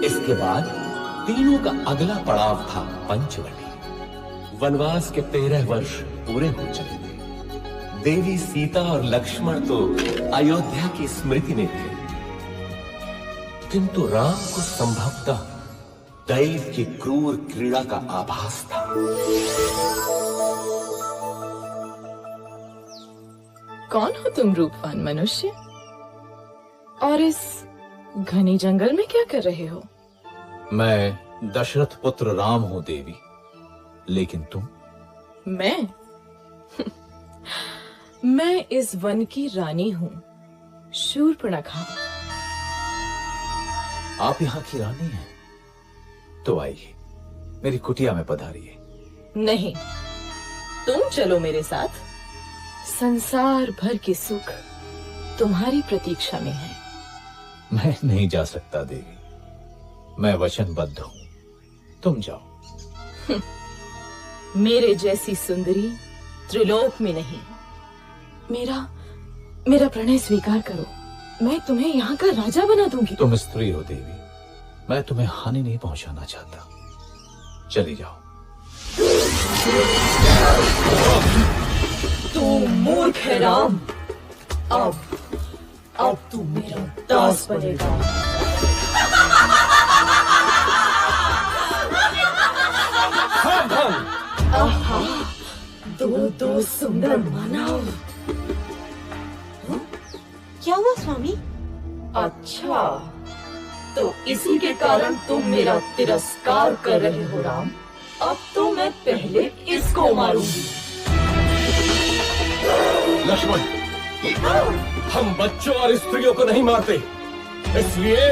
इसके बाद तीनों का अगला पड़ाव था पंचवटी। वनवास के 13 वर्ष पूरे हो चुके थे। देवी सीता और लक्ष्मण तो अयोध्या की स्मृति में थे, किंतु राम को संभवतः दैव की क्रूर क्रीड़ा का आभास था। कौन हो तुम रूपवान मनुष्य? और इस घने जंगल में क्या कर रहे हो? मैं दशरथ पुत्र राम हूं देवी, लेकिन तुम? मैं मैं इस वन की रानी हूं, शूर्पणखा। आप यहाँ की रानी हैं? तो आइए, मेरी कुटिया में पधारिए। नहीं, तुम चलो मेरे साथ। संसार भर के सुख तुम्हारी प्रतीक्षा में है। मैं नहीं जा सकता देवी, मैं वचनबद्ध हूं। तुम जाओ। मेरे जैसी सुंदरी त्रिलोक में नहीं। मेरा प्रणय स्वीकार करो, मैं तुम्हें यहाँ का राजा बना दूंगी। तुम स्त्री हो देवी, मैं तुम्हें हानि नहीं पहुंचाना चाहता। चली जाओ। तू मूर्ख है राम। अब तू मेरा दास बनेगा। आहा, दो सुंदर मानव। क्या हुआ स्वामी? अच्छा, तो इसी के कारण तुम मेरा तिरस्कार कर रहे हो राम। अब तो मैं पहले इसको मारूंगी। लक्ष्मण, हम बच्चों और स्त्रियों को नहीं मारते, इसलिए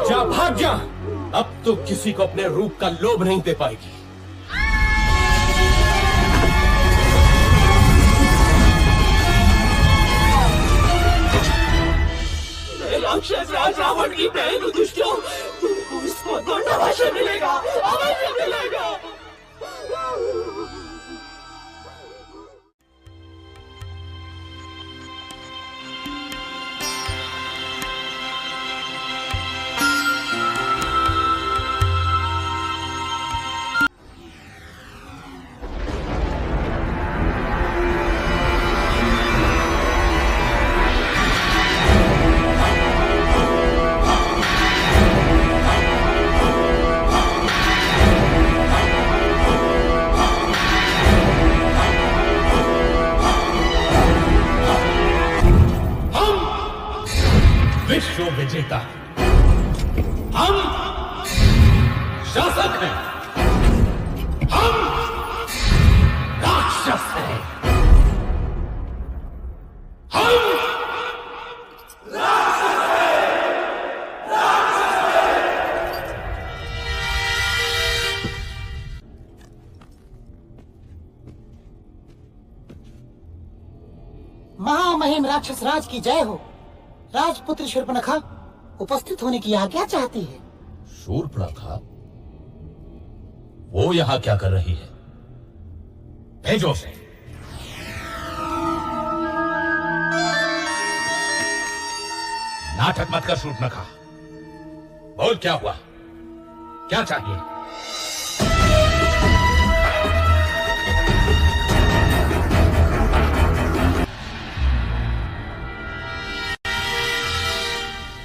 जा, भाग जा। अब तो किसी को अपने रूप का लोभ नहीं दे पाएगी। राक्षस राज रावण की बहन दुष्टों, तुमको इसको दंडवश मिलेगा, अवश्य मिलेगा। विश्व विजेता हम शासक हैं, हम राक्षस हैं, हम महामहिम राक्षस राज की जय हो। राजपुत्र शूर्पणखा उपस्थित होने की आज्ञा चाहती है। शूर्पणखा? वो यहां क्या कर रही है? भेजो उसे। नाटक मत कर शूर्पणखा, बोल क्या हुआ, क्या चाहिए?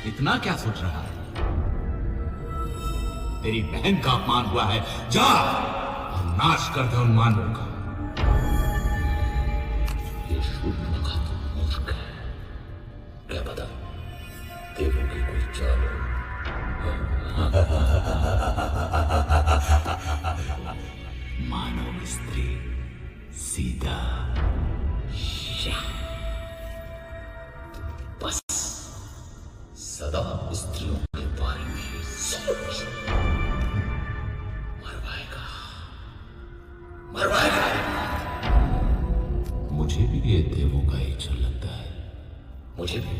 इतना क्या सोच रहा है? तेरी बहन का अपमान हुआ है, जा और नाश कर दे उन मानवों का। ये शूर्पणखा तो मूर्ख है, क्या पता देवों की कोई चाल हो। मानव स्त्री सीता, बस सदा स्त्रियों के बारे में सोच। मरवाएगा। मुझे भी ये देवों का ही छल लगता है। मुझे भी।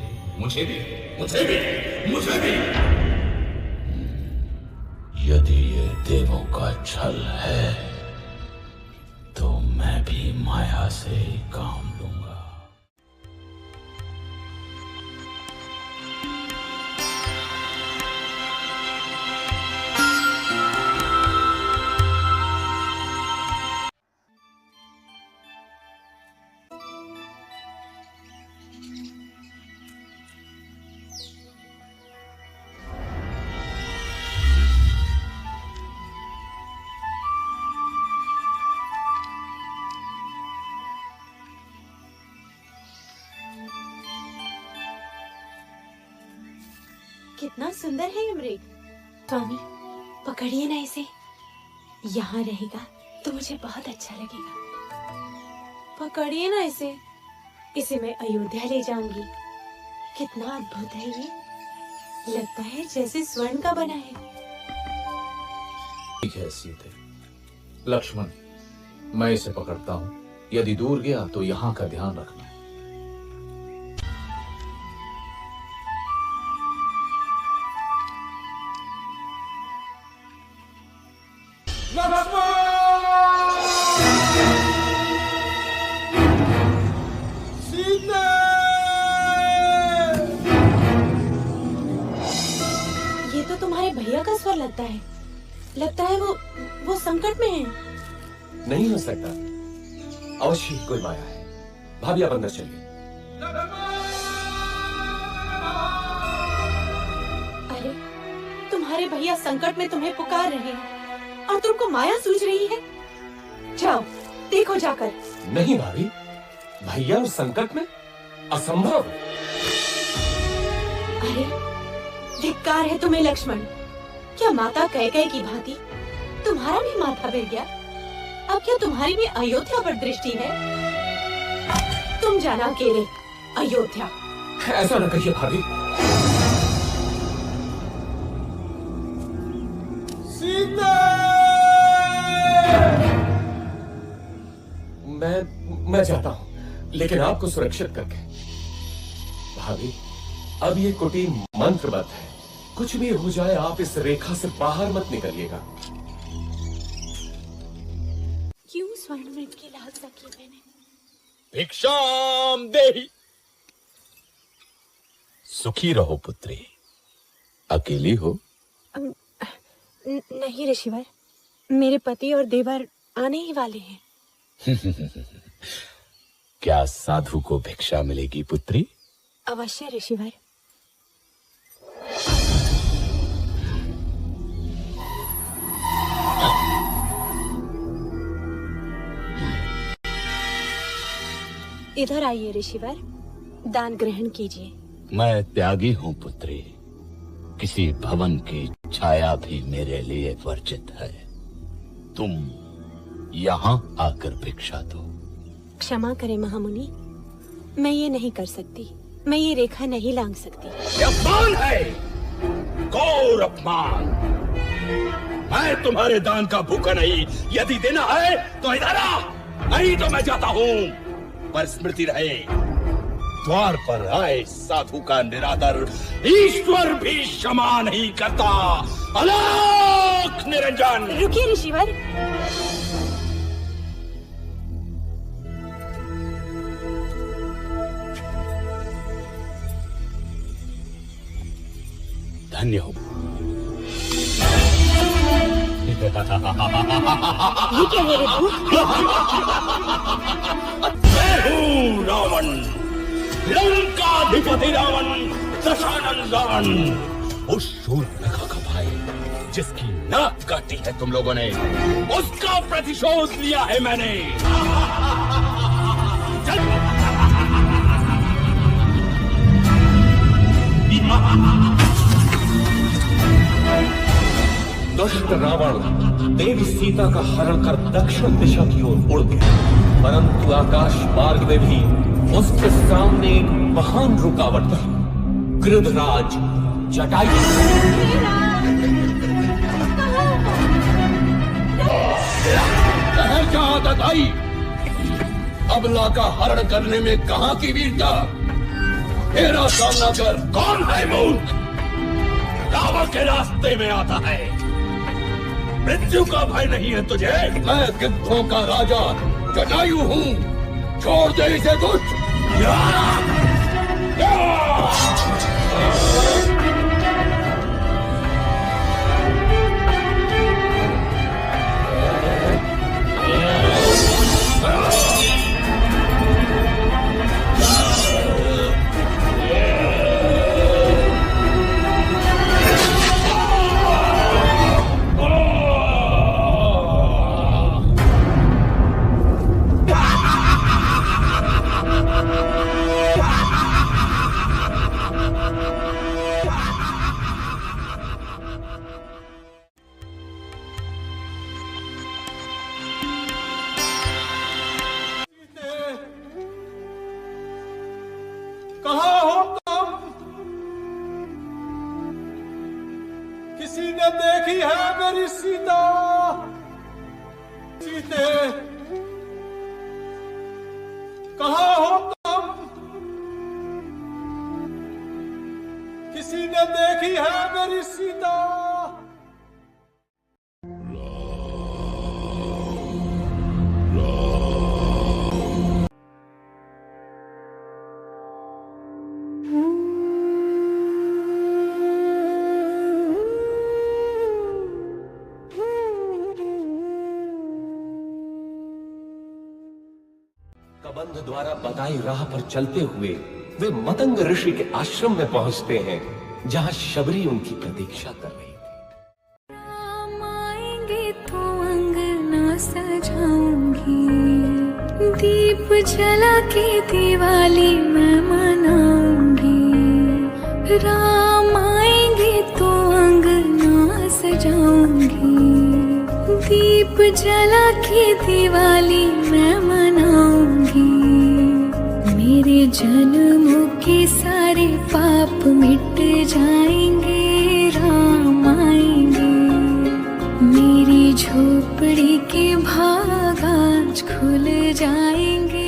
यदि ये देवों का छल है तो मैं भी माया से ही काम लूंगा। कितना सुंदर है ये मृग। स्वामी, पकड़िए ना इसे, यहाँ रहेगा तो मुझे बहुत अच्छा लगेगा। पकड़िए ना इसे, इसे मैं अयोध्या ले जाऊंगी। कितना अद्भुत है ये, लगता है जैसे स्वर्ण का बना है। ठीक है सीते। लक्ष्मण, मैं इसे पकड़ता हूँ, यदि दूर गया तो यहाँ का ध्यान रखना। ये तो तुम्हारे भैया का स्वर लगता है वो संकट में है। नहीं हो सकता, अवश्य ही कोई माया है। भाभी आप अंदर चलिए। अरे, तुम्हारे भैया संकट में तुम्हें पुकार रहे हैं और तुमको माया सूझ रही है। जाओ देखो जाकर। नहीं भाभी, भैया उस संकट में असंभव। अरे, धिक्कार है तुम्हें लक्ष्मण। क्या माता कैकेयी की भांति तुम्हारा भी माथा गिर गया? अब क्या तुम्हारी भी अयोध्या पर दृष्टि है? तुम जाना अकेले अयोध्या। ऐसा न कहिए भाभी। मैं जाता हूँ, लेकिन आपको सुरक्षित करके। भाभी, अब ये कुटीर मंत्रबद्ध है। कुछ भी हो जाए, आप इस रेखा से बाहर मत निकलिएगा। क्यों स्वर्ण मृग की लालसा की मैंने? भिक्षाम देहि। सुखी रहो पुत्री। अकेली हो? नहीं ऋषिवर, मेरे पति और देवर आने ही वाले हैं। क्या साधु को भिक्षा मिलेगी पुत्री? अवश्य ऋषिवर। इधर आइए ऋषिवर, दान ग्रहण कीजिए। मैं त्यागी हूँ पुत्री, किसी भवन की छाया भी मेरे लिए वर्जित है। तुम यहाँ आकर भिक्षा दो। क्षमा करें महामुनि, मैं ये नहीं कर सकती। मैं ये रेखा नहीं लांघ सकती। ये अपमान है, घोर अपमान। मैं तुम्हारे दान का भूखा नहीं। यदि देना है तो इधर आ, नहीं तो मैं जाता हूँ। पर स्मृति रहे, द्वार पर आए साधु का निरादर ईश्वर भी क्षमा नहीं करता। अलख निरंजन। रुकिए ऋषिवर। धन्य हो। ये क्या है ऋतु? मैं हूँ रावण, लंकाधिपति रावण, दशानन रावण, उस शूर्पणखा का भाई जिसकी नाक काटी है तुम लोगों ने, उसका प्रतिशोध लिया है मैंने। दुष्ट रावण देवी सीता का हरण कर दक्षिण दिशा की ओर उड़ गया, परंतु आकाश मार्ग में भी उसके सामने एक महान रुकावट थी। गृधराज जटायु। शहर जहां तक आई, अबला का हरण करने में कहां की वीरता? मेरा सामना कर। कौन है मूर्ख? रावण के रास्ते में आता है। मृत्यु का भय नहीं है तुझे? मैं गिद्धों का राजा जटायु हूँ। छोड़ दे इसे दुष्ट। किसी ने देखी है मेरी सीता? सीते, कहाँ हो तुम? किसी ने देखी है मेरी सीता? कबंध द्वारा बताई राह पर चलते हुए वे मतंग ऋषि के आश्रम में पहुंचते हैं, जहां शबरी उनकी प्रतीक्षा कर रही थी। राम आएंगे तो अंगना सजाऊंगी, दीप जला के दिवाली मैं मनाऊंगी। राम आएंगे तो अंगना सजाऊंगी, दीप जला के दिवाली मैं मनाऊंगी। मेरे जन्मों के सारे पाप मिट जाएंगे, राम आएंगे। मेरी झोपड़ी के भाग आज खुल जाएंगे।